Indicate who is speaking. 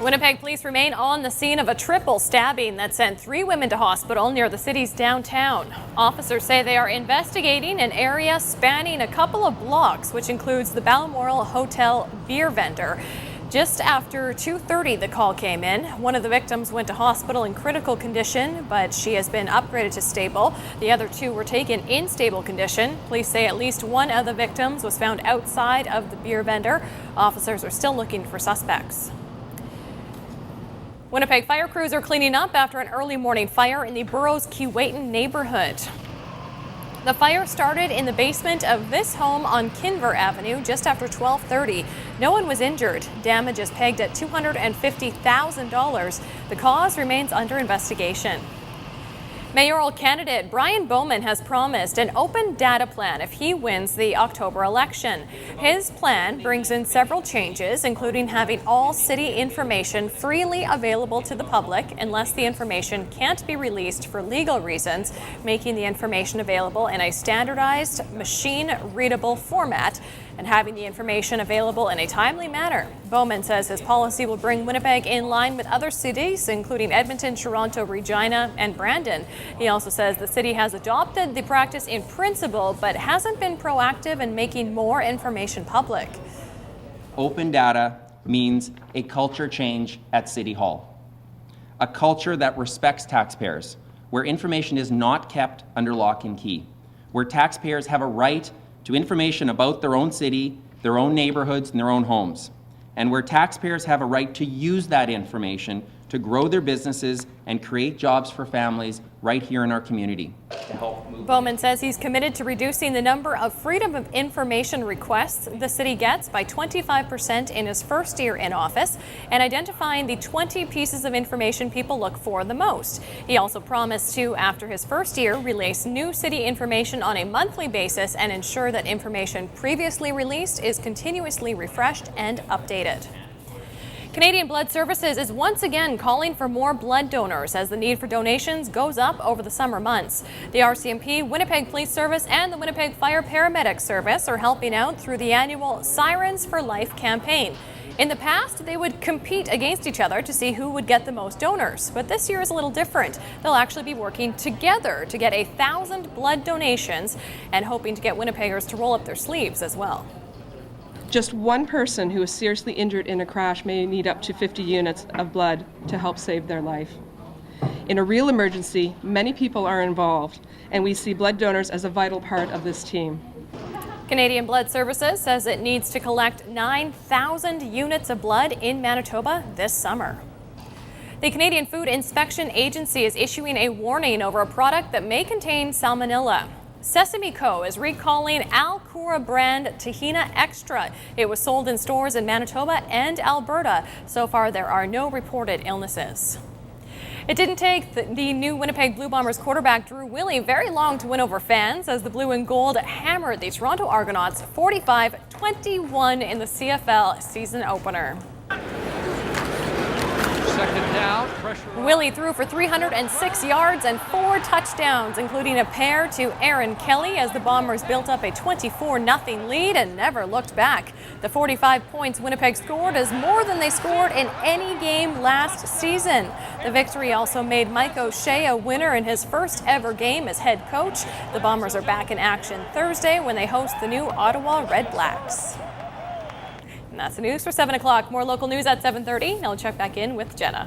Speaker 1: Winnipeg police remain on the scene of a triple stabbing that sent 3 women to hospital near the city's downtown. Officers say they are investigating an area spanning a couple of blocks, which includes the Balmoral Hotel beer vendor. Just after 2:30, the call came in. One of the victims went to hospital in critical condition, but she has been upgraded to stable. The other 2 were taken in stable condition. Police say at least one of the victims was found outside of the beer vendor. Officers are still looking for suspects. Winnipeg fire crews are cleaning up after an early morning fire in the Burroughs-Keewatin neighborhood. The fire started in the basement of this home on Kinver Avenue just after 12:30. No one was injured. Damage is pegged at $250,000. The cause remains under investigation. Mayoral candidate Brian Bowman has promised an open data plan if he wins the October election. His plan brings in several changes, including having all city information freely available to the public unless the information can't be released for legal reasons, making the information available in a standardized, machine-readable format, and having the information available in a timely manner. Bowman says his policy will bring Winnipeg in line with other cities, including Edmonton, Toronto, Regina, and Brandon. He also says the city has adopted the practice in principle, but hasn't been proactive in making more information public.
Speaker 2: Open data means a culture change at City Hall. A culture that respects taxpayers, where information is not kept under lock and key, where taxpayers have a right to information about their own city, their own neighborhoods, and their own homes, and where taxpayers have a right to use that information to grow their businesses and create jobs for families right here in our community.
Speaker 1: Bowman says he's committed to reducing the number of Freedom of Information requests the city gets by 25% in his first year in office and identifying the 20 pieces of information people look for the most. He also promised to, after his first year, release new city information on a monthly basis and ensure that information previously released is continuously refreshed and updated. Canadian Blood Services is once again calling for more blood donors as the need for donations goes up over the summer months. The RCMP, Winnipeg Police Service, and the Winnipeg Fire Paramedic Service are helping out through the annual Sirens for Life campaign. In the past, they would compete against each other to see who would get the most donors, but this year is a little different. They'll actually be working together to get 1,000 blood donations and hoping to get Winnipeggers to roll up their sleeves as well.
Speaker 3: Just one person who is seriously injured in a crash may need up to 50 units of blood to help save their life. In a real emergency, many people are involved, and we see blood donors as a vital part of this team.
Speaker 1: Canadian Blood Services says it needs to collect 9,000 units of blood in Manitoba this summer. The Canadian Food Inspection Agency is issuing a warning over a product that may contain salmonella. Sesame Co. is recalling Alcura brand Tahina Extra. It was sold in stores in Manitoba and Alberta. So far, there are no reported illnesses. It didn't take the new Winnipeg Blue Bombers quarterback Drew Willie very long to win over fans as the Blue and Gold hammered the Toronto Argonauts 45-21 in the CFL season opener.
Speaker 4: Second down,
Speaker 1: Willie threw for 306 yards and 4 touchdowns, including a pair to Aaron Kelly as the Bombers built up a 24-0 lead and never looked back. The 45 points Winnipeg scored is more than they scored in any game last season. The victory also made Mike O'Shea a winner in his first ever game as head coach. The Bombers are back in action Thursday when they host the new Ottawa Red Blacks. And that's the news for 7 o'clock. More local news at 7:30. I'll check back in with Jenna.